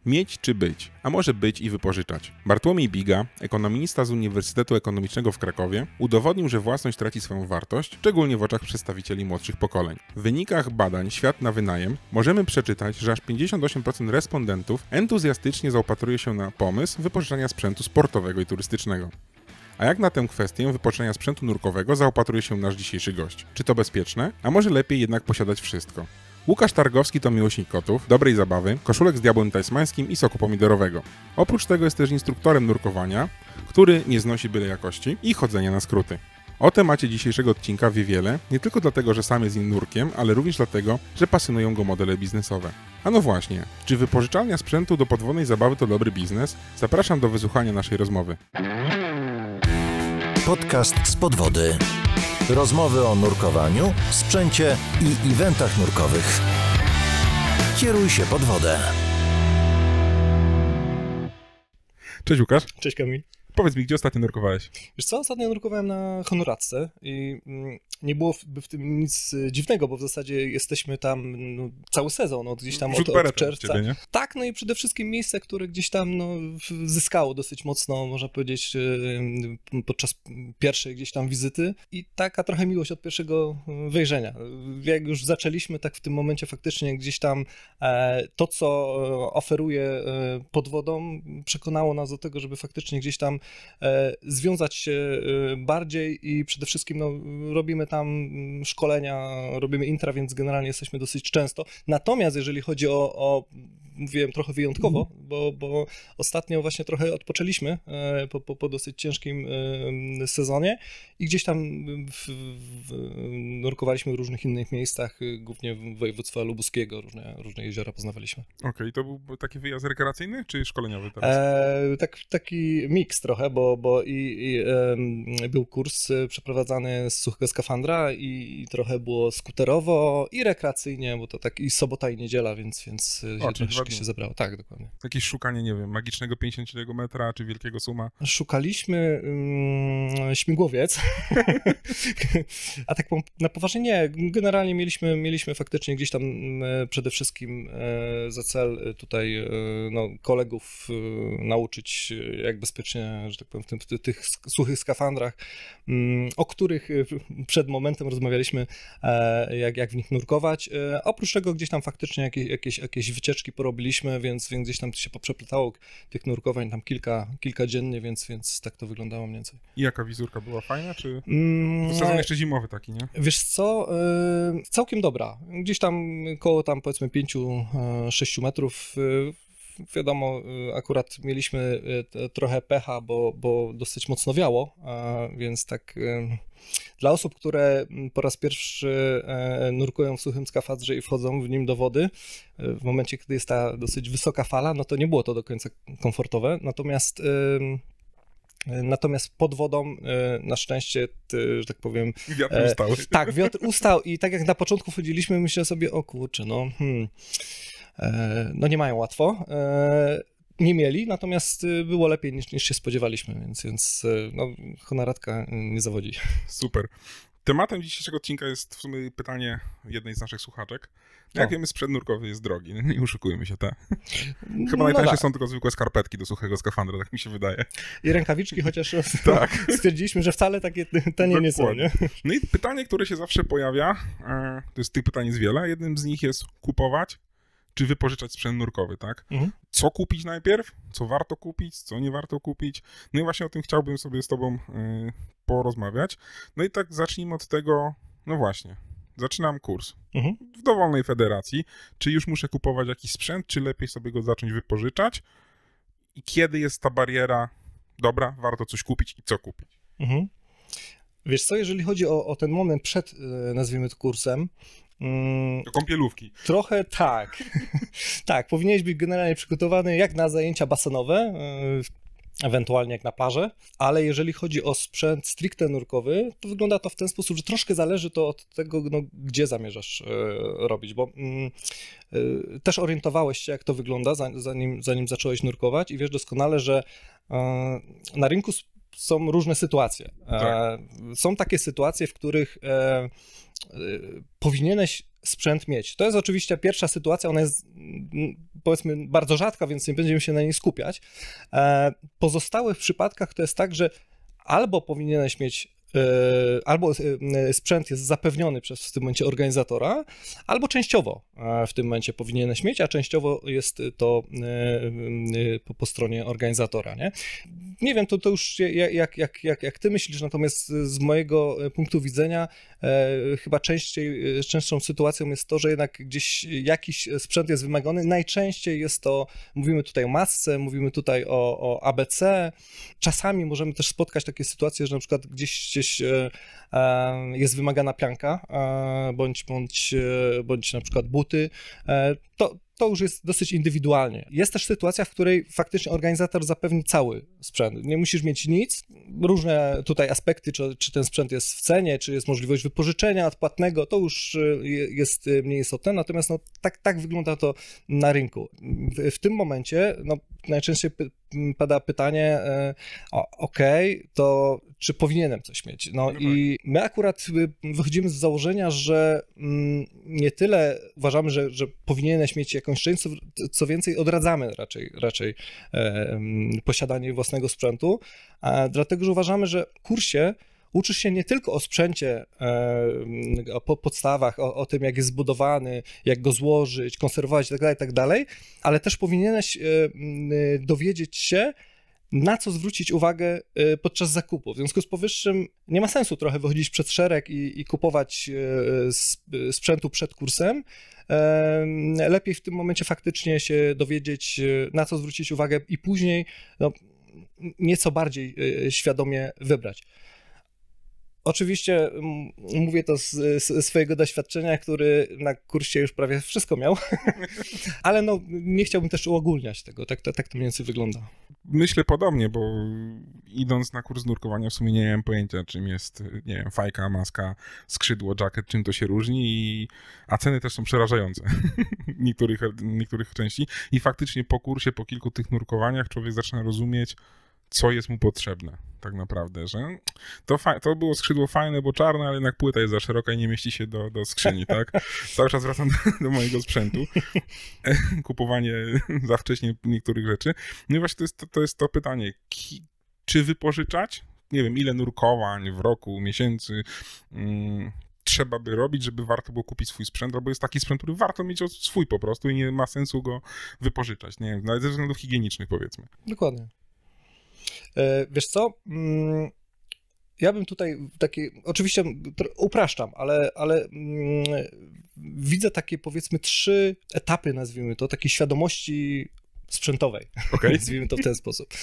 Mieć czy być, a może być i wypożyczać. Bartłomiej Biga, ekonomista z Uniwersytetu Ekonomicznego w Krakowie, udowodnił, że własność traci swoją wartość, szczególnie w oczach przedstawicieli młodszych pokoleń. W wynikach badań Świat na wynajem możemy przeczytać, że aż 58% respondentów entuzjastycznie zaopatruje się na pomysł wypożyczania sprzętu sportowego i turystycznego. A jak na tę kwestię wypożyczenia sprzętu nurkowego zaopatruje się nasz dzisiejszy gość? Czy to bezpieczne? A może lepiej jednak posiadać wszystko? Łukasz Targowski to miłośnik kotów, dobrej zabawy, koszulek z diabłem tasmańskim i soku pomidorowego. Oprócz tego jest też instruktorem nurkowania, który nie znosi byle jakości i chodzenia na skróty. O temacie dzisiejszego odcinka wie wiele, nie tylko dlatego, że sam jest nurkiem, ale również dlatego, że pasjonują go modele biznesowe. A no właśnie, czy wypożyczalnia sprzętu do podwodnej zabawy to dobry biznes? Zapraszam do wysłuchania naszej rozmowy. Podcast z podwody. Rozmowy o nurkowaniu, sprzęcie i eventach nurkowych. Kieruj się pod wodę. Cześć Łukasz. Cześć Kamil. Powiedz mi, gdzie ostatnio nurkowałeś? Wiesz co, ostatnio nurkowałem na Honoradce i nie było w tym nic dziwnego, bo w zasadzie jesteśmy tam cały sezon, gdzieś tam od czerwca. Ciebie, nie? Tak, no i przede wszystkim miejsce, które gdzieś tam zyskało dosyć mocno, można powiedzieć, podczas pierwszej gdzieś tam wizyty i taka trochę miłość od pierwszego wejrzenia. Jak już zaczęliśmy, tak w tym momencie faktycznie gdzieś tam to, co oferuje pod wodą, przekonało nas do tego, żeby faktycznie gdzieś tam związać się bardziej i przede wszystkim robimy tam szkolenia, robimy intra, więc generalnie jesteśmy dosyć często. Natomiast jeżeli chodzi o mówiłem trochę wyjątkowo, bo ostatnio właśnie trochę odpoczęliśmy po dosyć ciężkim sezonie i gdzieś tam nurkowaliśmy w różnych innych miejscach, głównie województwa lubuskiego, różne jeziora poznawaliśmy. Okej, to był taki wyjazd rekreacyjny czy szkoleniowy teraz? Taki miks trochę, bo był kurs przeprowadzany z suchego skafandra i trochę było skuterowo i rekreacyjnie, bo to tak i sobota i niedziela, więc się zebrało. Tak, dokładnie. Jakieś szukanie, nie wiem, magicznego 50 metra czy wielkiego suma? Szukaliśmy śmigłowiec, a tak na poważnie nie. Generalnie mieliśmy faktycznie gdzieś tam przede wszystkim za cel tutaj kolegów nauczyć, jak bezpiecznie, że tak powiem, w tych suchych skafandrach, o których przed momentem rozmawialiśmy, jak w nich nurkować. Oprócz tego gdzieś tam faktycznie jakieś wycieczki porobiliśmy, więc gdzieś tam się poprzeplatało tych nurkowań tam kilka dziennie, więc tak to wyglądało mniej więcej. I jaka wizurka była fajna, czy to sezon jeszcze zimowy taki, nie? Wiesz co, całkiem dobra. Gdzieś tam koło tam powiedzmy 5-6 metrów. Wiadomo, akurat mieliśmy trochę pecha, bo dosyć mocno wiało, więc tak dla osób, które po raz pierwszy nurkują w suchym skafandrze i wchodzą w nim do wody, w momencie, kiedy jest ta dosyć wysoka fala, no to nie było to do końca komfortowe, Natomiast pod wodą na szczęście, że tak powiem... Wiatr ustał. Tak, wiatr ustał i tak jak na początku wchodziliśmy, myślę sobie, o kurczę, nie mają łatwo. Nie mieli, natomiast było lepiej niż się spodziewaliśmy, więc Honoradka nie zawodzi. Super. Tematem dzisiejszego odcinka jest w sumie pytanie jednej z naszych słuchaczek. Jak wiemy, sprzęt nurkowy jest drogi. Nie oszukujmy się, tak? Chyba najtańsze są tylko zwykłe skarpetki do suchego skafandra, tak mi się wydaje. I rękawiczki, chociaż tak. Stwierdziliśmy, że wcale takie tanie nie są. Nie? No i pytanie, które się zawsze pojawia, to jest tych pytań jest wiele. Jednym z nich jest kupować czy wypożyczać sprzęt nurkowy, tak? Mhm. Co kupić najpierw? Co warto kupić? Co nie warto kupić? No i właśnie o tym chciałbym sobie z tobą porozmawiać. No i tak zacznijmy od tego, no właśnie, zaczynam kurs w dowolnej federacji. Czy już muszę kupować jakiś sprzęt, czy lepiej sobie go zacząć wypożyczać? I kiedy jest ta bariera, dobra, warto coś kupić i co kupić? Mhm. Wiesz co, jeżeli chodzi o ten moment przed, nazwijmy to, kursem, do kąpielówki. Trochę tak. Tak, powinieneś być generalnie przygotowany jak na zajęcia basenowe, ewentualnie jak na plażę, ale jeżeli chodzi o sprzęt stricte nurkowy, to wygląda to w ten sposób, że troszkę zależy to od tego, gdzie zamierzasz robić, bo też orientowałeś się, jak to wygląda, zanim zacząłeś nurkować i wiesz doskonale, że na rynku są różne sytuacje. Tak. Są takie sytuacje, w których powinieneś sprzęt mieć. To jest oczywiście pierwsza sytuacja, ona jest powiedzmy bardzo rzadka, więc nie będziemy się na niej skupiać. W pozostałych przypadkach to jest tak, że albo powinieneś mieć albo sprzęt jest zapewniony przez w tym momencie organizatora, albo częściowo w tym momencie powinieneś mieć, a częściowo jest to po stronie organizatora, nie? Nie wiem, to już jak ty myślisz, natomiast z mojego punktu widzenia chyba częstszą sytuacją jest to, że jednak gdzieś jakiś sprzęt jest wymagany. Najczęściej jest to, mówimy tutaj o masce, mówimy tutaj o ABC. Czasami możemy też spotkać takie sytuacje, że na przykład gdzieś jest wymagana pianka, bądź na przykład buty. To już jest dosyć indywidualnie. Jest też sytuacja, w której faktycznie organizator zapewni cały sprzęt. Nie musisz mieć nic. Różne tutaj aspekty, czy ten sprzęt jest w cenie, czy jest możliwość wypożyczenia odpłatnego, to już jest mniej istotne. Natomiast no, tak wygląda to na rynku. W tym momencie najczęściej pada pytanie, to czy powinienem coś mieć? I my akurat wychodzimy z założenia, że nie tyle uważamy, że powinieneś mieć jakąś część, co więcej odradzamy raczej posiadanie własnego sprzętu, dlatego że uważamy, że w kursie uczysz się nie tylko o sprzęcie, o podstawach, o tym, jak jest zbudowany, jak go złożyć, konserwować itd., ale też powinieneś dowiedzieć się, na co zwrócić uwagę podczas zakupu. W związku z powyższym nie ma sensu trochę wychodzić przed szereg i kupować sprzętu przed kursem. Lepiej w tym momencie faktycznie się dowiedzieć, na co zwrócić uwagę i później nieco bardziej świadomie wybrać. Oczywiście mówię to z swojego doświadczenia, który na kursie już prawie wszystko miał, ale nie chciałbym też uogólniać tego, tak to mniej więcej wygląda. Myślę podobnie, bo idąc na kurs nurkowania w sumie nie miałem pojęcia, czym jest, nie wiem, fajka, maska, skrzydło, jacket, czym to się różni, a ceny też są przerażające niektórych części i faktycznie po kursie, po kilku tych nurkowaniach człowiek zaczyna rozumieć, co jest mu potrzebne tak naprawdę, że to było skrzydło fajne, bo czarne, ale jednak płyta jest za szeroka i nie mieści się do skrzyni, tak? Cały czas wracam do mojego sprzętu. Kupowanie za wcześnie niektórych rzeczy. No i właśnie to jest to pytanie, czy wypożyczać? Nie wiem, ile nurkowań w roku, miesięcy trzeba by robić, żeby warto było kupić swój sprzęt, albo jest taki sprzęt, który warto mieć swój po prostu i nie ma sensu go wypożyczać, nie wiem, nawet ze względów higienicznych, powiedzmy. Dokładnie. Wiesz co, ja bym tutaj oczywiście upraszczam, ale widzę takie powiedzmy 3 etapy, nazwijmy to, takiej świadomości sprzętowej, nazwijmy to w ten sposób.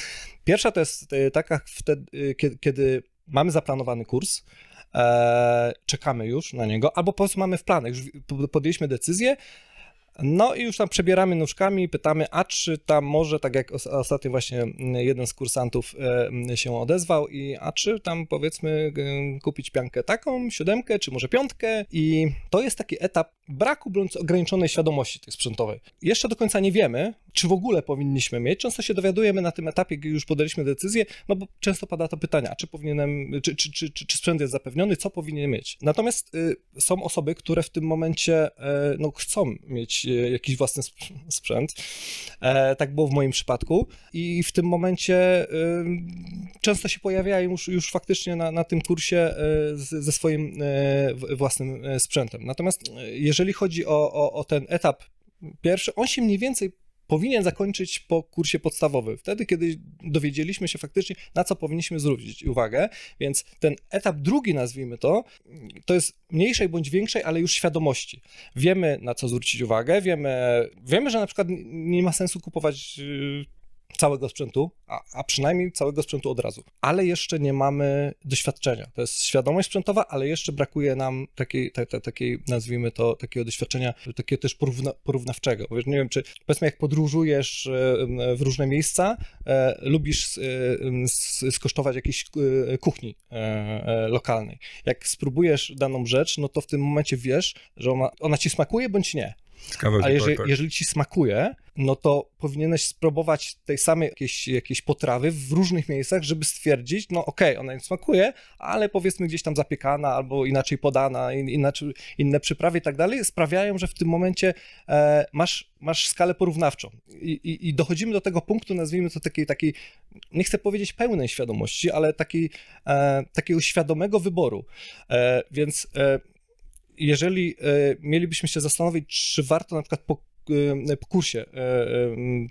Pierwsza to jest taka wtedy, kiedy mamy zaplanowany kurs, czekamy już na niego, albo po prostu mamy w planach, już podjęliśmy decyzję, no i już tam przebieramy nóżkami, pytamy, a czy tam może, tak jak ostatnio właśnie jeden z kursantów się odezwał, a czy tam powiedzmy kupić piankę taką, 7, czy może 5 i to jest taki etap braku bądź ograniczonej świadomości tej sprzętowej. Jeszcze do końca nie wiemy, czy w ogóle powinniśmy mieć. Często się dowiadujemy na tym etapie, gdy już podjęliśmy decyzję, no bo często pada to pytanie, a czy powinienem, czy sprzęt jest zapewniony, co powinien mieć. Natomiast są osoby, które w tym momencie chcą mieć jakiś własny sprzęt. Tak było w moim przypadku i w tym momencie często się pojawiają już faktycznie na tym kursie ze swoim własnym sprzętem. Natomiast jeżeli chodzi o ten etap pierwszy, on się mniej więcej powinien zakończyć po kursie podstawowym. Wtedy, kiedy dowiedzieliśmy się faktycznie, na co powinniśmy zwrócić uwagę, więc ten etap drugi, nazwijmy to jest mniejszej bądź większej, ale już świadomości. Wiemy, na co zwrócić uwagę, wiemy, że na przykład nie ma sensu kupować całego sprzętu, a przynajmniej całego sprzętu od razu. Ale jeszcze nie mamy doświadczenia. To jest świadomość sprzętowa, ale jeszcze brakuje nam takiej nazwijmy to, takiego doświadczenia, takiego też porównawczego. Bo nie wiem, czy powiedzmy jak podróżujesz w różne miejsca, lubisz skosztować jakiejś kuchni lokalnej. Jak spróbujesz daną rzecz, no to w tym momencie wiesz, że ona ci smakuje bądź nie. Zgadza się, tak. Jeżeli ci smakuje, no to powinieneś spróbować tej samej jakiejś potrawy w różnych miejscach, żeby stwierdzić, no okej, ona nie smakuje, ale powiedzmy gdzieś tam zapiekana albo inaczej podana, inaczej, inne przyprawy i tak dalej, sprawiają, że w tym momencie masz skalę porównawczą. I dochodzimy do tego punktu, nazwijmy to takiej, nie chcę powiedzieć pełnej świadomości, ale takiego świadomego wyboru. Więc jeżeli mielibyśmy się zastanowić, czy warto na przykład po kursie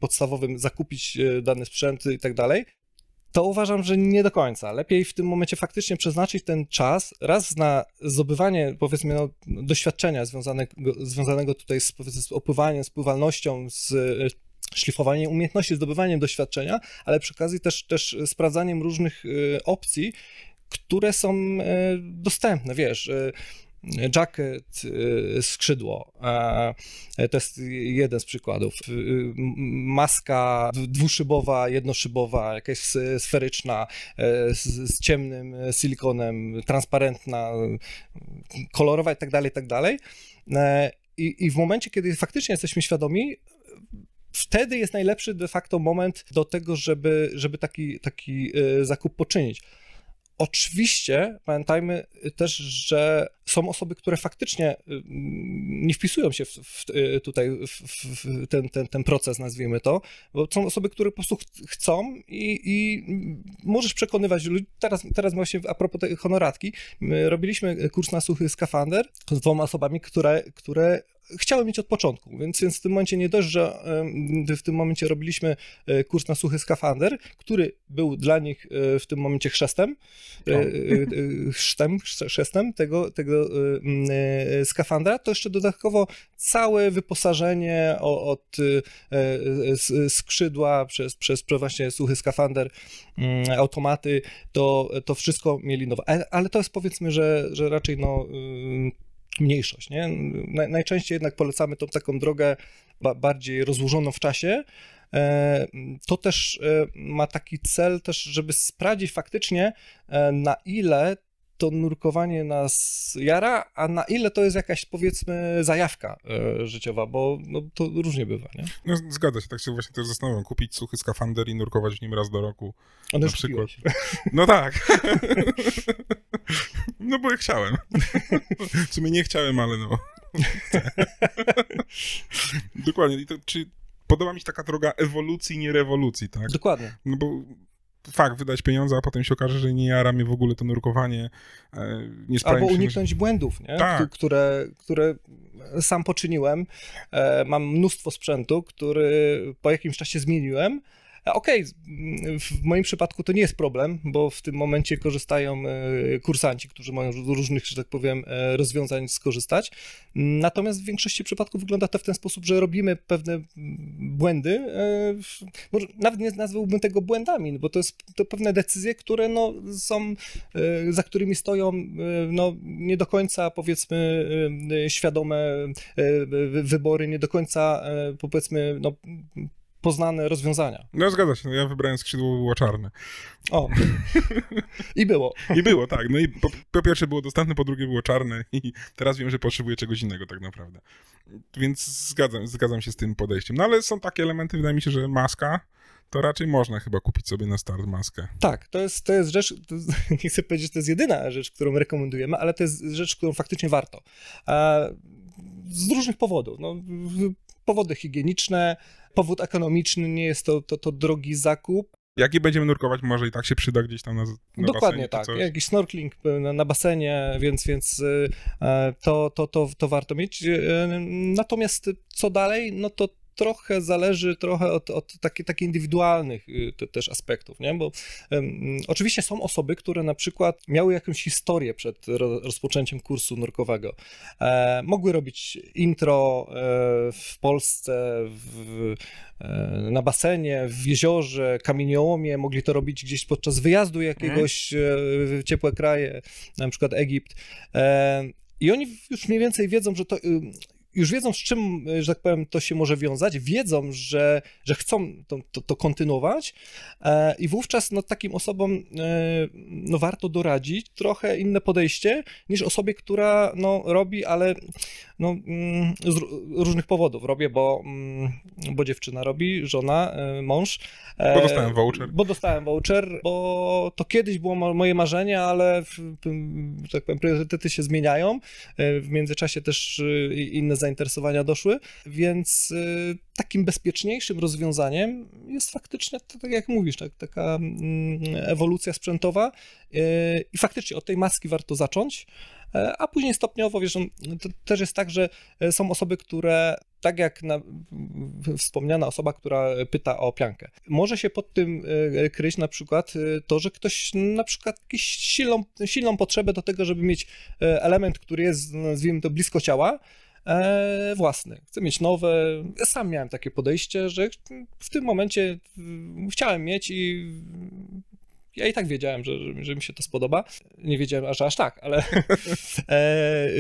podstawowym zakupić dany sprzęt i tak dalej, to uważam, że nie do końca. Lepiej w tym momencie faktycznie przeznaczyć ten czas raz na zdobywanie, powiedzmy, doświadczenia związanego tutaj z opływaniem, z pływalnością, z szlifowaniem umiejętności, zdobywaniem doświadczenia, ale przy okazji też sprawdzaniem różnych opcji, które są dostępne, wiesz, jacket, skrzydło, to jest jeden z przykładów. Maska dwuszybowa, jednoszybowa, jakaś sferyczna, z ciemnym silikonem, transparentna, kolorowa i tak dalej. I w momencie, kiedy faktycznie jesteśmy świadomi, wtedy jest najlepszy de facto moment do tego, żeby taki zakup poczynić. Oczywiście pamiętajmy też, że są osoby, które faktycznie nie wpisują się tutaj w ten proces, nazwijmy to, bo są osoby, które po prostu chcą i możesz przekonywać ludzi. Teraz właśnie a propos tej honoratki, robiliśmy kurs na suchy skafander z 2 osobami, które chciałem mieć od początku, więc w tym momencie nie dość, że w tym momencie robiliśmy kurs na suchy skafander, który był dla nich w tym momencie chrzestem tego skafandra, to jeszcze dodatkowo całe wyposażenie od skrzydła przez właśnie suchy skafander, automaty, to wszystko mieli nowe. Ale to jest, powiedzmy, że raczej mniejszość, nie? Najczęściej jednak polecamy tą taką drogę bardziej rozłożoną w czasie. To też ma taki cel też, żeby sprawdzić faktycznie, na ile to nurkowanie nas jara, a na ile to jest jakaś, powiedzmy, zajawka życiowa, bo to różnie bywa, nie? No, zgadza się, tak się właśnie też zastanawiam, kupić suchy skafander i nurkować w nim raz do roku. On na już przykład. kupiłeś. No tak. No bo ja chciałem. W sumie nie chciałem, ale no. Dokładnie. I to, czy podoba mi się taka droga ewolucji, nie rewolucji, tak? Dokładnie. No bo fakt, wydać pieniądze, a potem się okaże, że nie jara mnie w ogóle to nurkowanie. Nie albo uniknąć błędów, nie? Tak. Które sam poczyniłem. Mam mnóstwo sprzętu, który po jakimś czasie zmieniłem. Okej, w moim przypadku to nie jest problem, bo w tym momencie korzystają kursanci, którzy mają różnych, że tak powiem, rozwiązań skorzystać. Natomiast w większości przypadków wygląda to w ten sposób, że robimy pewne błędy, może nawet nie nazwałbym tego błędami, bo to pewne decyzje, które są, za którymi stoją nie do końca, powiedzmy, świadome wybory, nie do końca, powiedzmy, poznane rozwiązania. No zgadza się, ja wybrałem skrzydło, było czarne. O, i było. I było, tak. No i po pierwsze było dostępne, po drugie było czarne i teraz wiem, że potrzebuję czegoś innego tak naprawdę. Więc zgadzam się z tym podejściem. No ale są takie elementy, wydaje mi się, że maska, to raczej można chyba kupić sobie na start maskę. Tak, to jest rzecz, nie chcę powiedzieć, że to jest jedyna rzecz, którą rekomendujemy, ale to jest rzecz, którą faktycznie warto. Z różnych powodów. Powody higieniczne, powód ekonomiczny, nie jest to drogi zakup. Jak i będziemy nurkować, może i tak się przyda gdzieś tam na Dokładnie basenie, tak, coś. jakiś snorkeling na basenie, więc to warto mieć. Natomiast co dalej, to trochę zależy od takich indywidualnych też aspektów, nie? Bo oczywiście są osoby, które na przykład miały jakąś historię przed rozpoczęciem kursu nurkowego. Mogły robić intro w Polsce, na basenie, w jeziorze, kamieniołomie, mogli to robić gdzieś podczas wyjazdu jakiegoś w ciepłe kraje, na przykład Egipt. I oni już mniej więcej wiedzą, że to już wiedzą, z czym, że tak powiem, to się może wiązać, wiedzą, że chcą to kontynuować i wówczas no, takim osobom no, warto doradzić trochę inne podejście niż osobie, która no, robi, ale no, z różnych powodów. Robię, bo dziewczyna robi, żona, mąż. Bo dostałem voucher. Bo to kiedyś było moje marzenie, ale że tak powiem, priorytety się zmieniają. W międzyczasie też inne zainteresowania doszły, więc takim bezpieczniejszym rozwiązaniem jest faktycznie, tak jak mówisz, taka ewolucja sprzętowa i faktycznie od tej maski warto zacząć, a później stopniowo, wiesz, to też jest tak, że są osoby, które, tak jak wspomniana osoba, która pyta o piankę, może się pod tym kryć na przykład to, że ktoś na przykład jakąś silną potrzebę do tego, żeby mieć element, który jest, nazwijmy to, blisko ciała, własny. Chcę mieć nowe. Ja sam miałem takie podejście, że w tym momencie chciałem mieć i ja i tak wiedziałem, że mi się to spodoba. Nie wiedziałem aż tak, ale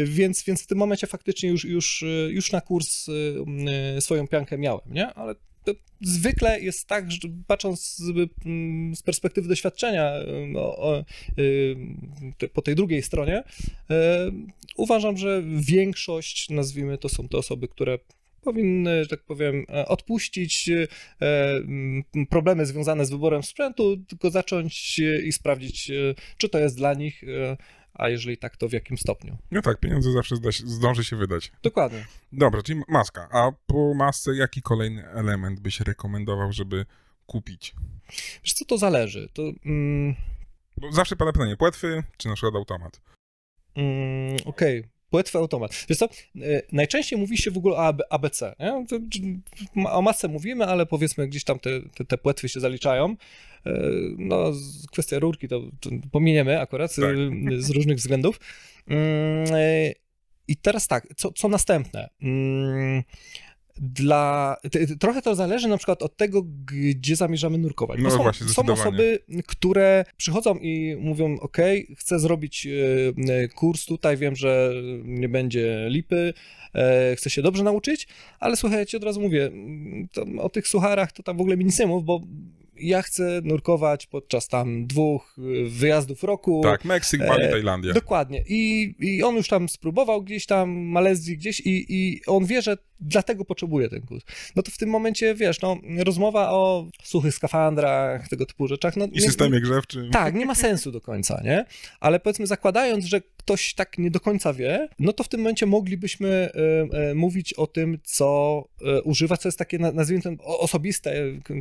więc w tym momencie faktycznie już na kurs swoją piankę miałem, nie? Ale to zwykle jest tak, że patrząc z perspektywy doświadczenia po tej drugiej stronie, uważam, że większość, nazwijmy to, są to osoby, które powinny, że tak powiem, odpuścić problemy związane z wyborem sprzętu, tylko zacząć i sprawdzić, czy to jest dla nich, a jeżeli tak, to w jakim stopniu. No tak, pieniądze zawsze zdąży się wydać. Dokładnie. Dobra, czyli maska. A po masce jaki kolejny element byś rekomendował, żeby kupić? Wiesz co, to zależy. Bo zawsze pada pytanie, płetwy czy na przykład automat? Okej. Płetwy, automat. Wiesz co, najczęściej mówi się w ogóle o ABC, nie? O masce mówimy, ale powiedzmy gdzieś tam te płetwy się zaliczają. No, kwestia rurki to pominiemy akurat tak. Z różnych względów. I teraz tak, co następne? Trochę to zależy na przykład od tego, gdzie zamierzamy nurkować. No właśnie, są osoby, które przychodzą i mówią, ok, chcę zrobić kurs tutaj, wiem, że nie będzie lipy, chcę się dobrze nauczyć, ale słuchajcie, od razu mówię, o tych sucharach to tam w ogóle mi nic nie mów, bo ja chcę nurkować podczas tam 2 wyjazdów roku. Tak, Meksyk, Bali, Tajlandia. Dokładnie. I on już tam spróbował gdzieś tam, Malezji gdzieś i on wie, że dlatego potrzebuje ten kurs. No to w tym momencie, wiesz, no, rozmowa o suchych skafandrach, tego typu rzeczach. No, i systemie grzewczym. Tak, nie ma sensu do końca, nie? Ale powiedzmy, zakładając, że ktoś tak nie do końca wie, no to w tym momencie moglibyśmy mówić o tym, co używa, co jest takie, nazwijmy to, osobiste,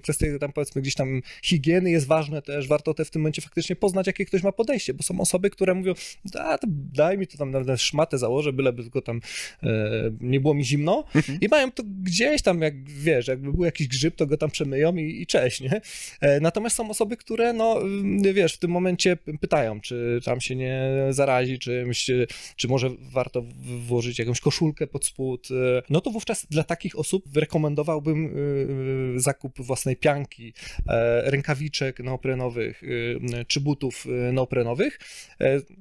kwestie tam, powiedzmy, gdzieś tam higieny jest ważne też, warto w tym momencie faktycznie poznać, jakie ktoś ma podejście, bo są osoby, które mówią, to daj mi to tam na szmatę założę, byleby tylko tam nie było mi zimno i mają to gdzieś tam, jak wiesz, jakby był jakiś grzyb, to go tam przemyją i cześć, nie? Natomiast są osoby, które, no, wiesz, w tym momencie pytają, czy tam się nie zarazi czymś, czy może warto włożyć jakąś koszulkę pod spód, no to wówczas dla takich osób rekomendowałbym zakup własnej pianki, rękawiczek neoprenowych, czy butów neoprenowych,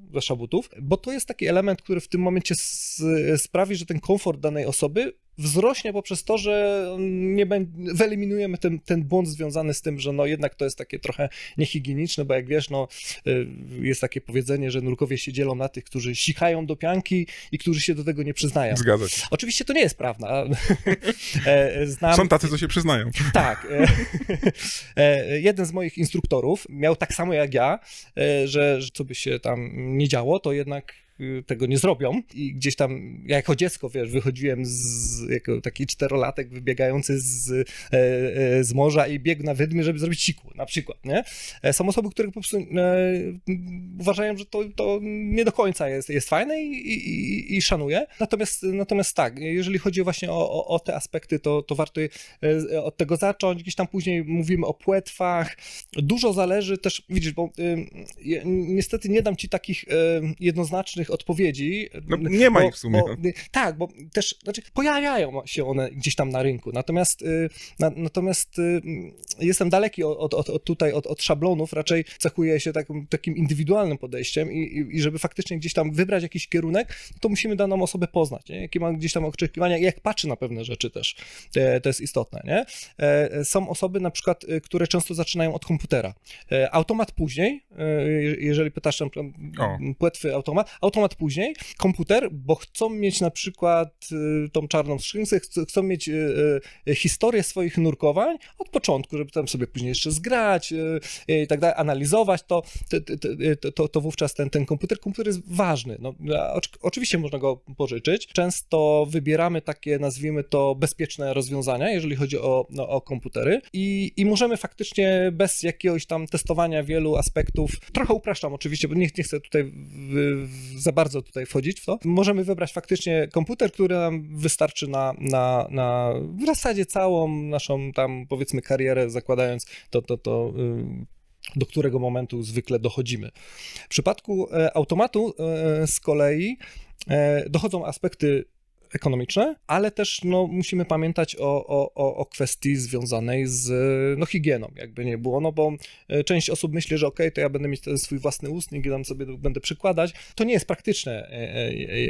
zwłaszcza butów, bo to jest taki element, który w tym momencie sprawi, że ten komfort danej osoby wzrośnie poprzez to, że wyeliminujemy ten błąd związany z tym, że no jednak to jest takie trochę niehigieniczne, bo jak wiesz, no jest takie powiedzenie, że nurkowie się dzielą na tych, którzy sikają do pianki i którzy się do tego nie przyznają. Zgadza się. Oczywiście to nie jest prawda. Są tacy, co się przyznają. Tak. Jeden z moich instruktorów miał tak samo jak ja, że co by się tam nie działo, to jednak tego nie zrobią i gdzieś tam, ja jako dziecko, wiesz, wychodziłem jako taki 4-latek wybiegający z morza i biegł na wydmy, żeby zrobić siku, na przykład, nie? Są osoby, które po prostu uważają, że to nie do końca jest fajne i szanuję. Natomiast tak, jeżeli chodzi właśnie o te aspekty, to warto od tego zacząć. Gdzieś tam później mówimy o płetwach. Dużo zależy też, widzisz, bo niestety nie dam ci takich jednoznacznych konkretnych odpowiedzi. No, nie ma ich w sumie. Tak, bo też pojawiają się one gdzieś tam na rynku, natomiast jestem daleki od szablonów, raczej cechuję się takim indywidualnym podejściem i żeby faktycznie gdzieś tam wybrać jakiś kierunek, to musimy daną osobę poznać, nie? Jakie ma gdzieś tam oczekiwania i jak patrzy na pewne rzeczy też. To jest istotne, nie? Są osoby na przykład, które często zaczynają od komputera. Automat później, jeżeli pytasz tam płetwy automat później, komputer, bo chcą mieć na przykład tą czarną skrzynkę, chcą mieć historię swoich nurkowań od początku, żeby tam sobie później jeszcze zgrać i tak dalej, analizować to wówczas ten komputer jest ważny. No, oczywiście można go pożyczyć. Często wybieramy takie, nazwijmy to, bezpieczne rozwiązania, jeżeli chodzi o komputery i możemy faktycznie bez jakiegoś tam testowania wielu aspektów, trochę upraszczam oczywiście, bo nie chcę tutaj za bardzo tutaj wchodzić w to, możemy wybrać faktycznie komputer, który nam wystarczy na w zasadzie całą naszą tam, powiedzmy, karierę, zakładając do którego momentu zwykle dochodzimy. W przypadku automatu z kolei dochodzą aspekty ekonomiczne, ale też musimy pamiętać o kwestii związanej z higieną, jakby nie było, bo część osób myśli, że okej, to ja będę mieć ten swój własny ustnik i tam sobie będę przykładać. To nie jest praktyczne,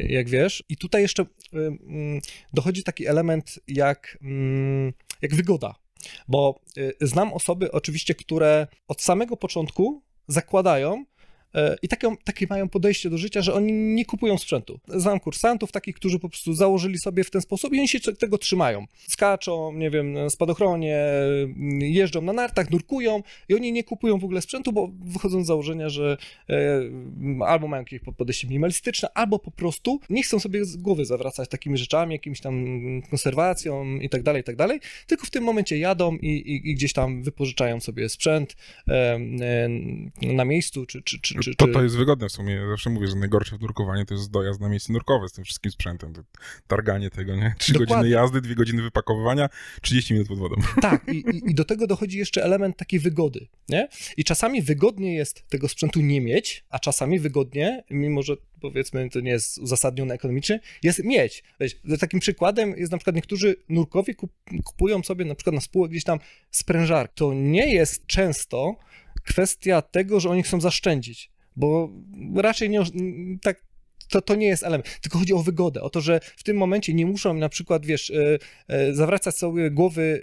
jak wiesz. I tutaj jeszcze dochodzi taki element jak wygoda, bo znam osoby oczywiście, które od samego początku zakładają i takie mają podejście do życia, że oni nie kupują sprzętu. Znam kursantów takich, którzy po prostu założyli sobie w ten sposób i oni się tego trzymają. Skaczą, nie wiem, na spadochronie, jeżdżą na nartach, nurkują i oni nie kupują w ogóle sprzętu, bo wychodzą z założenia, że albo mają jakieś podejście minimalistyczne, albo po prostu nie chcą sobie z głowy zawracać takimi rzeczami, jakimiś tam konserwacją i tak dalej, tylko w tym momencie jadą i gdzieś tam wypożyczają sobie sprzęt na miejscu, czy To jest wygodne w sumie. Ja zawsze mówię, że najgorsze w nurkowaniu to jest dojazd na miejsce nurkowe z tym wszystkim sprzętem. To targanie tego, nie? 3 godziny jazdy, 2 godziny wypakowywania, 30 minut pod wodą. Tak, i do tego dochodzi jeszcze element takiej wygody, nie? I czasami wygodnie jest tego sprzętu nie mieć, a czasami wygodnie, mimo że powiedzmy to nie jest uzasadnione ekonomicznie, jest mieć. Takim przykładem jest na przykład niektórzy nurkowie kupują sobie na przykład na spółek gdzieś tam sprężarkę. To nie jest często kwestia tego, że oni chcą zaszczędzić, bo raczej to nie jest element, tylko chodzi o wygodę, o to, że w tym momencie nie muszą na przykład, wiesz, zawracać sobie głowy,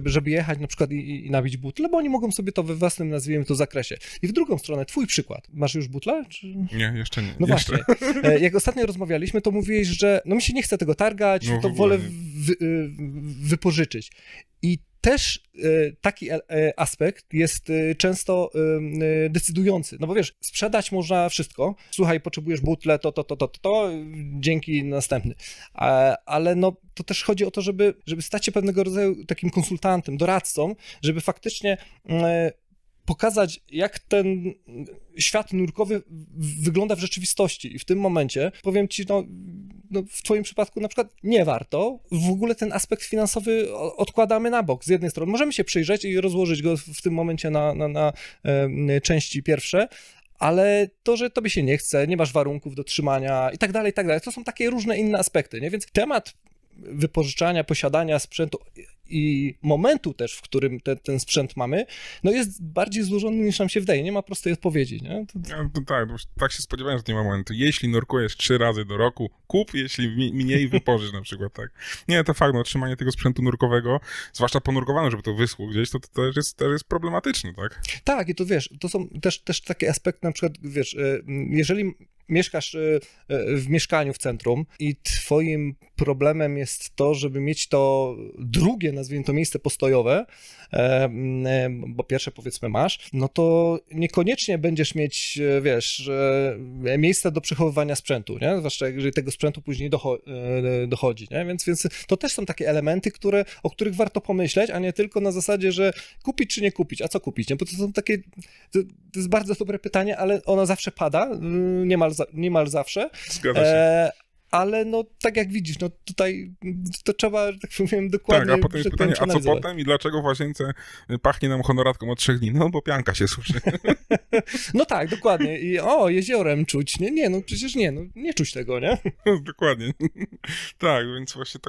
żeby jechać na przykład i nabić butlę, bo oni mogą sobie to we własnym, nazwijmy to, zakresie. I w drugą stronę, twój przykład. Masz już butlę? Czy... Nie, jeszcze nie. No jeszcze. Właśnie. Jak ostatnio rozmawialiśmy, to mówiłeś, że mi się nie chce tego targać, to wolę wypożyczyć. I też taki aspekt jest często decydujący, no bo wiesz, sprzedać można wszystko, słuchaj, potrzebujesz butlę, to, dzięki, następny, ale to też chodzi o to, żeby stać się pewnego rodzaju takim konsultantem, doradcą, żeby faktycznie pokazać, jak ten świat nurkowy wygląda w rzeczywistości. I w tym momencie, powiem ci, w twoim przypadku na przykład nie warto. W ogóle ten aspekt finansowy odkładamy na bok. Z jednej strony możemy się przyjrzeć i rozłożyć go w tym momencie na części pierwsze, ale to, że tobie się nie chce, nie masz warunków do trzymania i tak dalej, to są takie różne inne aspekty, nie? Więc temat wypożyczania, posiadania sprzętu i momentu też, w którym ten sprzęt mamy, jest bardziej złożony niż nam się wydaje. Nie ma prostej odpowiedzi, nie? Tak się spodziewałem, że nie ma momentu. Jeśli nurkujesz 3 razy do roku, kup, jeśli mniej wypożycz na przykład, tak. Nie, to fakt, trzymanie tego sprzętu nurkowego, zwłaszcza ponurkowane, żeby to wyschło gdzieś, to też jest problematyczne, tak? Tak, i to wiesz, to są też takie aspekty, na przykład, wiesz, jeżeli mieszkasz w mieszkaniu w centrum i twoim problemem jest to, żeby mieć to drugie, nazwijmy to, miejsce postojowe, bo pierwsze, powiedzmy, masz, to niekoniecznie będziesz mieć, wiesz, miejsce do przechowywania sprzętu, nie? Zwłaszcza jeżeli tego sprzętu później dochodzi, nie? Więc to też są takie elementy, o których warto pomyśleć, a nie tylko na zasadzie, że kupić czy nie kupić, a co kupić, nie? Bo to są takie, to jest bardzo dobre pytanie, ale ono zawsze pada, niemal zawsze. Zgadza się. ale no tak jak widzisz, no tutaj to trzeba, tak powiem, dokładnie... Tak, a potem jest pytanie, a co potem i dlaczego w łazience pachnie nam honoratką od 3 dni? No, bo pianka się suszy. No tak, dokładnie. I jeziorem czuć. Nie, no przecież nie czuć tego, nie? Dokładnie. Tak, więc właśnie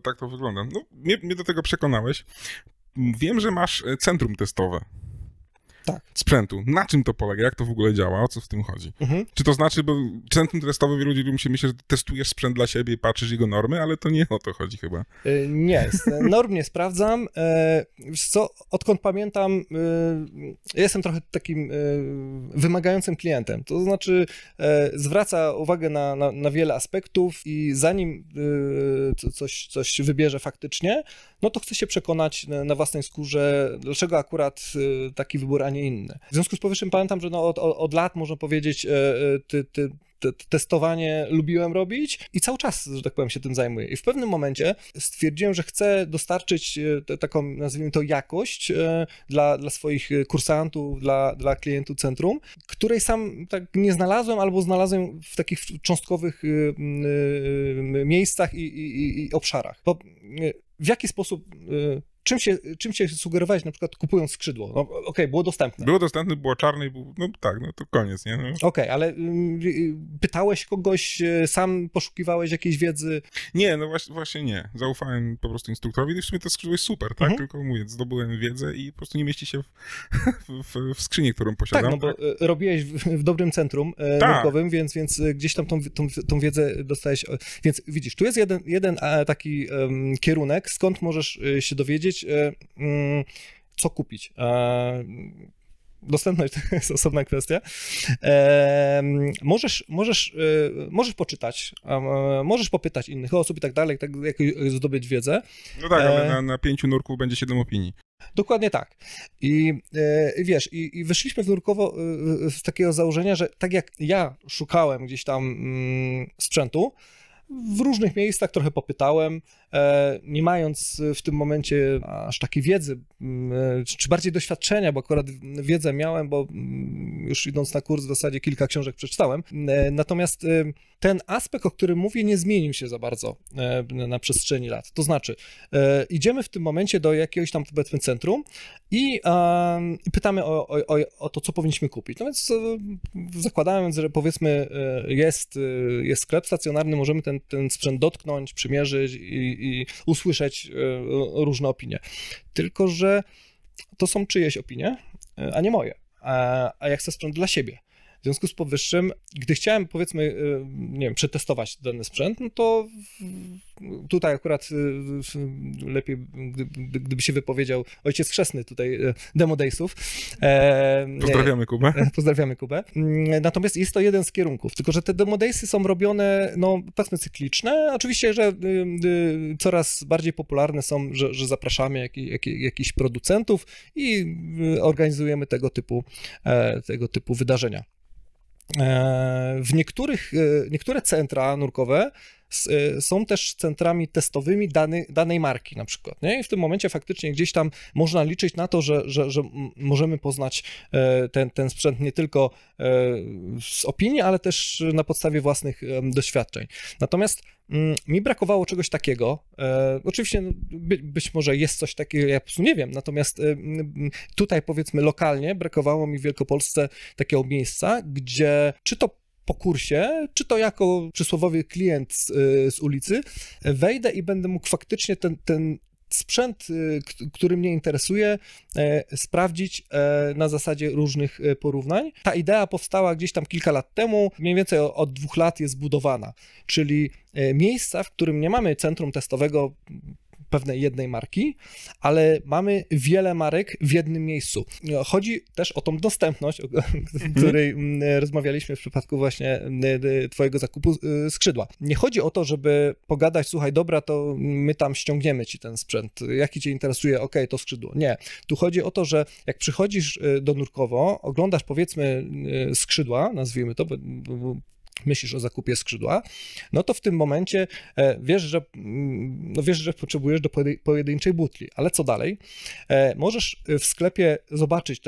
tak to wygląda. No, mnie do tego przekonałeś. Wiem, że masz centrum testowe. Tak. Sprzętu. Na czym to polega? Jak to w ogóle działa? O co w tym chodzi? Czy to znaczy, bo centrum testowe wielu ludzi myśli, że testujesz sprzęt dla siebie i patrzysz jego normy, ale to nie o to chodzi chyba. Nie, norm nie sprawdzam. Wiesz co, odkąd pamiętam, jestem trochę takim wymagającym klientem. To znaczy zwraca uwagę na wiele aspektów i zanim coś wybierze faktycznie, no to chce się przekonać na własnej skórze, dlaczego akurat taki wybór, a nie inny. W związku z powyższym pamiętam, że no od lat, można powiedzieć, testowanie lubiłem robić i cały czas, że tak powiem, się tym zajmuję. I w pewnym momencie stwierdziłem, że chcę dostarczyć taką, nazwijmy to, jakość dla swoich kursantów, dla klientów centrum, której sam tak nie znalazłem albo znalazłem w takich cząstkowych miejscach i obszarach. Bo w jaki sposób... Czym się sugerowałeś, na przykład kupując skrzydło? No, okej, było dostępne. Było dostępne, było czarne i no tak, no to koniec, nie? No. Okej, ale pytałeś kogoś, sam poszukiwałeś jakiejś wiedzy? Nie, no właśnie nie. Zaufałem po prostu instruktorowi i w sumie to skrzydło jest super, tak? Tylko mówię, zdobyłem wiedzę i po prostu nie mieści się w skrzyni, którą posiadam. Tak, no bo robiłeś w dobrym centrum naukowym, więc gdzieś tam tą wiedzę dostałeś. Więc widzisz, tu jest jeden taki kierunek, skąd możesz się dowiedzieć, co kupić. Dostępność to jest osobna kwestia. Możesz poczytać, możesz popytać innych osób i tak dalej, tak jak zdobyć wiedzę. No tak, ale na 5 nurków będzie 7 opinii. Dokładnie tak. I wiesz, i wyszliśmy nurkowo z takiego założenia, że tak jak ja szukałem gdzieś tam sprzętu, w różnych miejscach trochę popytałem, nie mając w tym momencie aż takiej wiedzy, czy bardziej doświadczenia, bo akurat wiedzę miałem, bo już idąc na kurs w zasadzie kilka książek przeczytałem. Natomiast ten aspekt, o którym mówię, nie zmienił się za bardzo na przestrzeni lat. To znaczy, idziemy w tym momencie do jakiegoś tam, powiedzmy, centrum i pytamy o to, co powinniśmy kupić. No więc zakładając, że powiedzmy jest sklep stacjonarny, możemy ten sprzęt dotknąć, przymierzyć i usłyszeć różne opinie. Tylko że to są czyjeś opinie, a nie moje. A ja chcę sprzęt dla siebie. W związku z powyższym, gdy chciałem, powiedzmy, nie wiem, przetestować dany sprzęt, no to tutaj akurat lepiej, gdyby się wypowiedział ojciec chrzestny tutaj Demo Daysów. Pozdrawiamy Kubę. Pozdrawiamy Kubę. Natomiast jest to jeden z kierunków, tylko że te Demo Daysy są robione, no powiedzmy, cykliczne. Oczywiście, że coraz bardziej popularne są, że zapraszamy jakichś producentów i organizujemy tego typu wydarzenia. Niektóre centra nurkowe są też centrami testowymi danej marki na przykład, nie? I w tym momencie faktycznie gdzieś tam można liczyć na to, że możemy poznać ten sprzęt nie tylko z opinii, ale też na podstawie własnych doświadczeń. Natomiast mi brakowało czegoś takiego. Oczywiście być może jest coś takiego, ja po prostu nie wiem, natomiast tutaj, powiedzmy, lokalnie brakowało mi w Wielkopolsce takiego miejsca, gdzie czy to po kursie, czy to jako przysłowiowy klient z ulicy, wejdę i będę mógł faktycznie ten sprzęt, który mnie interesuje, sprawdzić na zasadzie różnych porównań. Ta idea powstała gdzieś tam kilka lat temu, mniej więcej od 2 lat jest budowana, czyli miejsca, w którym nie mamy centrum testowego pewnej jednej marki, ale mamy wiele marek w jednym miejscu. Chodzi też o tą dostępność, o której rozmawialiśmy w przypadku właśnie twojego zakupu skrzydła. Nie chodzi o to, żeby pogadać, słuchaj, dobra, to my tam ściągniemy ci ten sprzęt, jaki cię interesuje, okej, to skrzydło. Nie. Tu chodzi o to, że jak przychodzisz do Nurkowo, oglądasz, powiedzmy, skrzydła, nazwijmy to, bo myślisz o zakupie skrzydła, no to w tym momencie wiesz, że potrzebujesz do pojedynczej butli, ale co dalej? Możesz w sklepie zobaczyć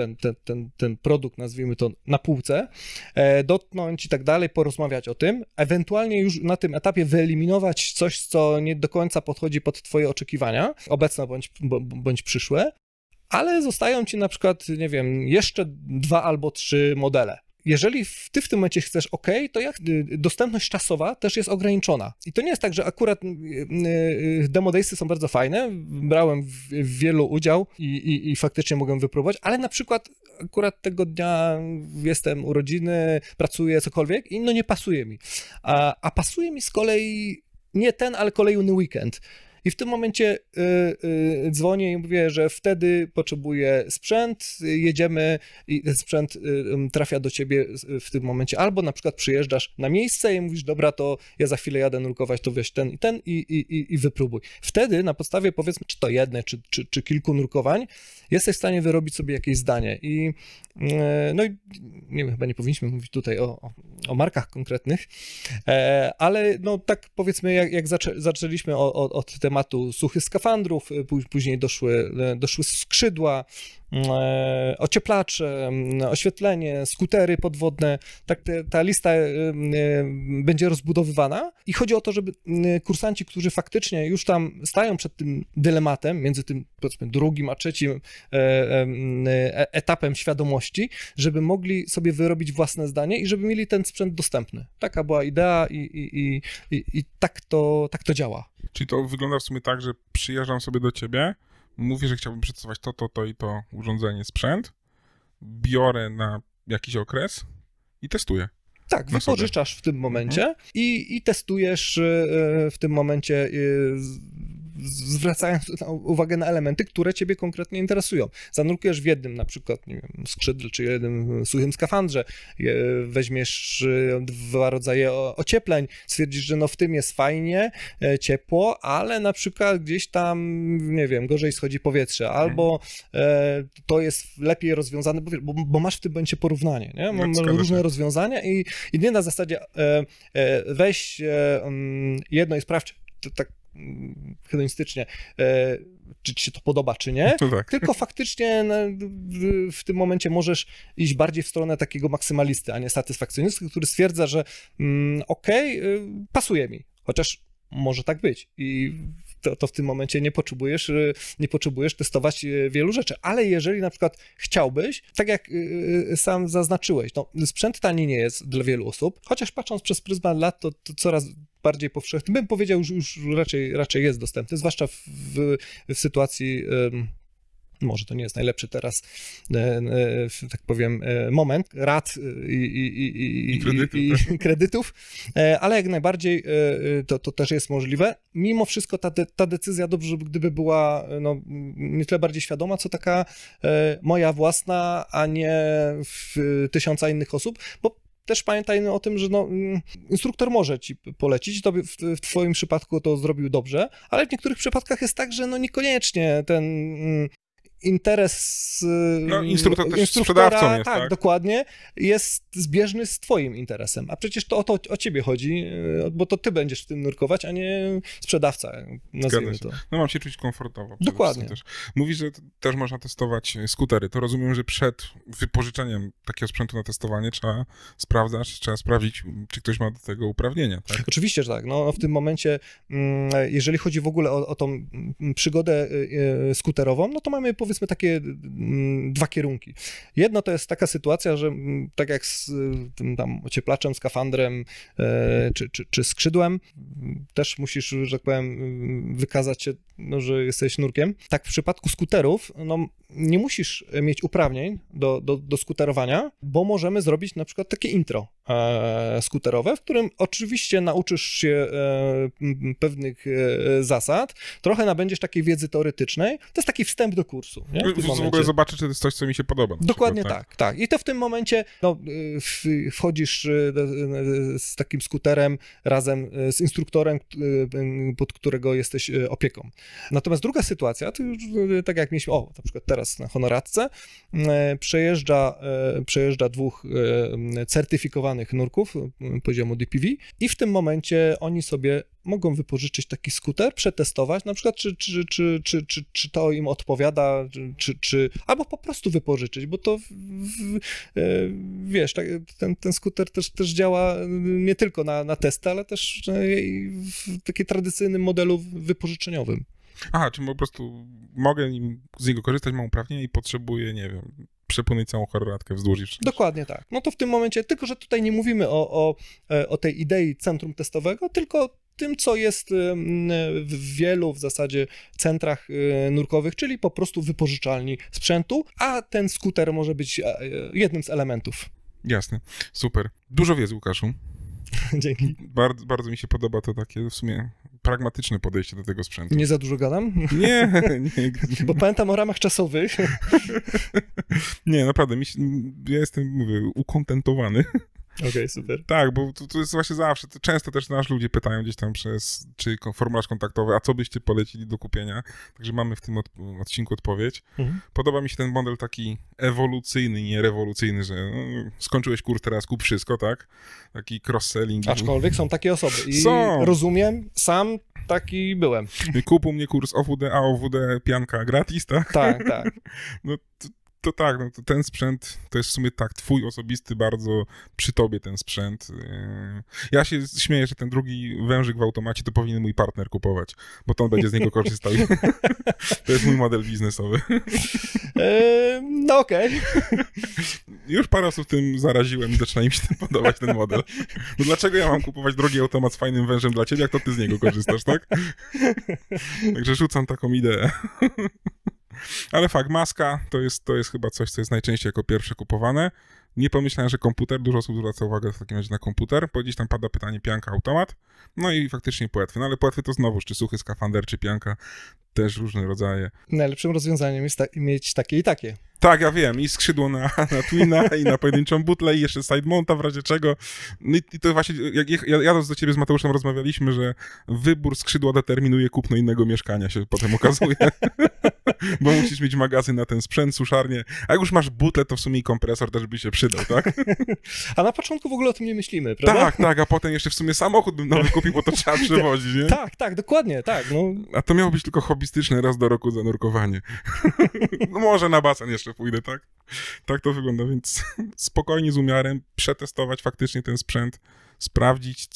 ten produkt, nazwijmy to, na półce, dotknąć i tak dalej, porozmawiać o tym, ewentualnie już na tym etapie wyeliminować coś, co nie do końca podchodzi pod twoje oczekiwania, obecne bądź przyszłe, ale zostają ci na przykład, nie wiem, jeszcze 2 albo 3 modele. Jeżeli ty w tym momencie chcesz OK, to dostępność czasowa też jest ograniczona. I to nie jest tak, że akurat demo daysy są bardzo fajne, brałem w wielu udział i faktycznie mogłem wypróbować, ale na przykład akurat tego dnia jestem urodziny, pracuję, cokolwiek i no nie pasuje mi. A pasuje mi z kolei nie ten, ale kolejny weekend. I w tym momencie dzwonię i mówię, że wtedy potrzebuję sprzęt, jedziemy i ten sprzęt trafia do ciebie w tym momencie. Albo na przykład przyjeżdżasz na miejsce i mówisz, dobra, to ja za chwilę jadę nurkować, to weź ten i ten i wypróbuj. Wtedy na podstawie, powiedzmy, czy to jednej, czy kilku nurkowań, jesteś w stanie wyrobić sobie jakieś zdanie. I no i nie wiem, chyba nie powinniśmy mówić tutaj o markach konkretnych, ale no tak powiedzmy, jak zaczęliśmy od tematu suchych skafandrów, później doszły skrzydła, ocieplacze, oświetlenie, skutery podwodne, tak ta lista będzie rozbudowywana i chodzi o to, żeby kursanci, którzy faktycznie już tam stają przed tym dylematem, między tym, powiedzmy, drugim a trzecim etapem świadomości, żeby mogli sobie wyrobić własne zdanie i żeby mieli ten sprzęt dostępny. Taka była idea i tak to działa. Czyli to wygląda w sumie tak, że przyjeżdżam sobie do ciebie, mówię, że chciałbym przetestować to i to urządzenie, sprzęt, biorę na jakiś okres i testuję. Tak, wypożyczasz w tym momencie i testujesz w tym momencie, zwracając uwagę na elementy, które ciebie konkretnie interesują. Zanurkujesz w jednym, na przykład, nie wiem, skrzydle, czy jednym suchym skafandrze, weźmiesz 2 rodzaje ociepleń, stwierdzisz, że no w tym jest fajnie, ciepło, ale na przykład gdzieś tam, nie wiem, gorzej schodzi powietrze, albo to jest lepiej rozwiązane, bo masz w tym momencie porównanie, nie? Mam różne rozwiązania i nie na zasadzie weź jedno i sprawdź, tak hedonistycznie, czy ci się to podoba, czy nie, tak. Tylko faktycznie w tym momencie możesz iść bardziej w stronę takiego maksymalisty, a nie satysfakcjonisty, który stwierdza, że pasuje mi, chociaż może tak być i to w tym momencie nie potrzebujesz testować wielu rzeczy, ale jeżeli na przykład chciałbyś, tak jak sam zaznaczyłeś, no sprzęt tani nie jest dla wielu osób, chociaż patrząc przez pryzmat lat, to coraz bardziej powszechny, bym powiedział, już raczej jest dostępny, zwłaszcza w sytuacji, może to nie jest najlepszy teraz, tak powiem, moment rat i kredytów, ale jak najbardziej to też jest możliwe. Mimo wszystko ta decyzja dobrze, gdyby była no, nie tyle bardziej świadoma, co taka moja własna, a nie 1000 innych osób, bo też pamiętajmy o tym, że no, instruktor może ci polecić, to w twoim przypadku to zrobił dobrze, ale w niektórych przypadkach jest tak, że no niekoniecznie ten interes instruktora, sprzedawcą jest, tak, dokładnie, jest zbieżny z twoim interesem, a przecież to o ciebie chodzi, bo to ty będziesz w tym nurkować, a nie sprzedawca, nazwijmy to. No mam się czuć komfortowo. Dokładnie. Też. Mówisz, że też można testować skutery, to rozumiem, że przed wypożyczeniem takiego sprzętu na testowanie trzeba sprawdzić, czy ktoś ma do tego uprawnienia, tak? Oczywiście, że tak. No, w tym momencie, jeżeli chodzi w ogóle o tą przygodę skuterową, no to mamy powiedzmy takie 2 kierunki. Jedno to jest taka sytuacja, że tak jak z tym tam ocieplaczem, skafandrem czy skrzydłem, też musisz, że tak powiem, wykazać się, no, że jesteś nurkiem. Tak w przypadku skuterów, no nie musisz mieć uprawnień do skuterowania, bo możemy zrobić na przykład takie intro skuterowe, w którym oczywiście nauczysz się pewnych zasad, trochę nabędziesz takiej wiedzy teoretycznej, to jest taki wstęp do kursu. Nie? W ogóle zobaczyć, czy to jest coś, co mi się podoba. Dokładnie przykład, tak. I to w tym momencie no, wchodzisz z takim skuterem razem z instruktorem, pod którego jesteś opieką. Natomiast druga sytuacja, to już tak jak mieliśmy, na przykład teraz na honoratce, przejeżdża 2 certyfikowanych nurków poziomu DPV i w tym momencie oni sobie mogą wypożyczyć taki skuter, przetestować, na przykład czy to im odpowiada, albo po prostu wypożyczyć, bo to wiesz, ten skuter też działa nie tylko na testy, ale też w takim tradycyjnym modelu wypożyczeniowym. Aha, czy po prostu mogę z niego korzystać, mam uprawnienia i potrzebuję, nie wiem, przepłynąć całą honoratkę wzdłuż i wszerz. Dokładnie tak. No to w tym momencie, tylko że tutaj nie mówimy o tej idei centrum testowego, tylko tym, co jest w wielu w zasadzie centrach nurkowych, czyli po prostu wypożyczalni sprzętu, a ten skuter może być jednym z elementów. Jasne, super. Dużo wiedzy, Łukaszu. Dzięki. Bardzo mi się podoba to takie w sumie pragmatyczne podejście do tego sprzętu. Nie za dużo gadam? Nie. Bo pamiętam o ramach czasowych. Nie, naprawdę, ja jestem, mówię, ukontentowany. Okej, super. Tak, bo to jest właśnie zawsze, to często też nas ludzie pytają gdzieś tam czy formularz kontaktowy, a co byście polecili do kupienia, także mamy w tym odcinku odpowiedź. Podoba mi się ten model taki ewolucyjny, nie rewolucyjny, że skończyłeś kurs, teraz kup wszystko, tak? Taki cross-selling. Aczkolwiek są takie osoby i rozumiem, sam taki byłem. Kup u mnie kurs OWD, AOWD, pianka gratis, tak? Tak. No to tak, no to ten sprzęt to jest w sumie tak twój osobisty, bardzo przy tobie ten sprzęt. Ja się śmieję, że ten drugi wężyk w automacie to powinien mój partner kupować, bo to on będzie z niego korzystał. To jest mój model biznesowy. No okej. Już parę osób tym zaraziłem i zaczyna im się tym podobać ten model. No dlaczego ja mam kupować drogi automat z fajnym wężem dla ciebie, jak to ty z niego korzystasz, tak? Także rzucam taką ideę. Ale fakt, maska to jest chyba coś, co jest najczęściej jako pierwsze kupowane. Nie pomyślałem, że komputer, dużo osób zwraca uwagę w takim razie na komputer, bo gdzieś tam pada pytanie pianka, automat, no i faktycznie płetwy. No ale płetwy to znowuż, czy suchy skafander, czy pianka, też różne rodzaje. Najlepszym rozwiązaniem jest mieć takie i takie. Tak, ja wiem, i skrzydło na Twina, i na pojedynczą butlę, i jeszcze side mounta w razie czego. No i to właśnie, jak jadąc do ciebie z Mateuszem rozmawialiśmy, że wybór skrzydła determinuje kupno innego mieszkania, się potem okazuje. Bo musisz mieć magazyn na ten sprzęt, suszarnię, a jak już masz butlę, to w sumie i kompresor też by się przydał, tak? A na początku w ogóle o tym nie myślimy, prawda? Tak, a potem jeszcze w sumie samochód bym nowy kupił, bo to trzeba przewozić, nie? Tak, dokładnie, tak. No. A to miało być tylko hobbystyczne raz do roku zanurkowanie. No może na basen jeszcze pójdę, tak? Tak to wygląda, więc spokojnie, z umiarem, przetestować faktycznie ten sprzęt, sprawdzić,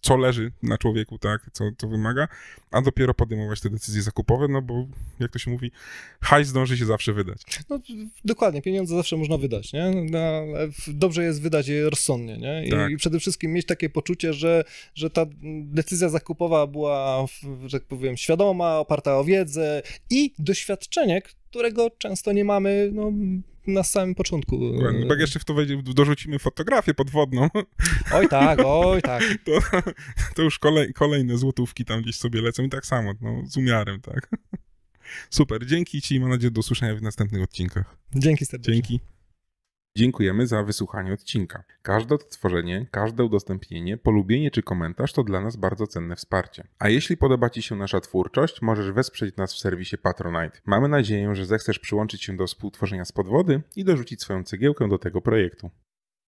co leży na człowieku, tak, co wymaga, a dopiero podejmować te decyzje zakupowe, no bo, jak to się mówi, hajs zdąży się zawsze wydać. No, dokładnie, pieniądze zawsze można wydać, nie? No, ale dobrze jest wydać je rozsądnie, nie? Tak. I przede wszystkim mieć takie poczucie, że ta decyzja zakupowa była, że tak powiem, świadoma, oparta o wiedzę i doświadczenie, którego często nie mamy, no, na samym początku. Jak jeszcze w to dorzucimy fotografię podwodną. Oj tak. To już kolejne złotówki tam gdzieś sobie lecą i tak samo, no, z umiarem, tak. Super, dzięki ci i mam nadzieję do usłyszenia w następnych odcinkach. Dzięki serdecznie. Dzięki. Dziękujemy za wysłuchanie odcinka. Każde odtworzenie, każde udostępnienie, polubienie czy komentarz to dla nas bardzo cenne wsparcie. A jeśli podoba Ci się nasza twórczość, możesz wesprzeć nas w serwisie Patronite. Mamy nadzieję, że zechcesz przyłączyć się do współtworzenia z podwody i dorzucić swoją cegiełkę do tego projektu.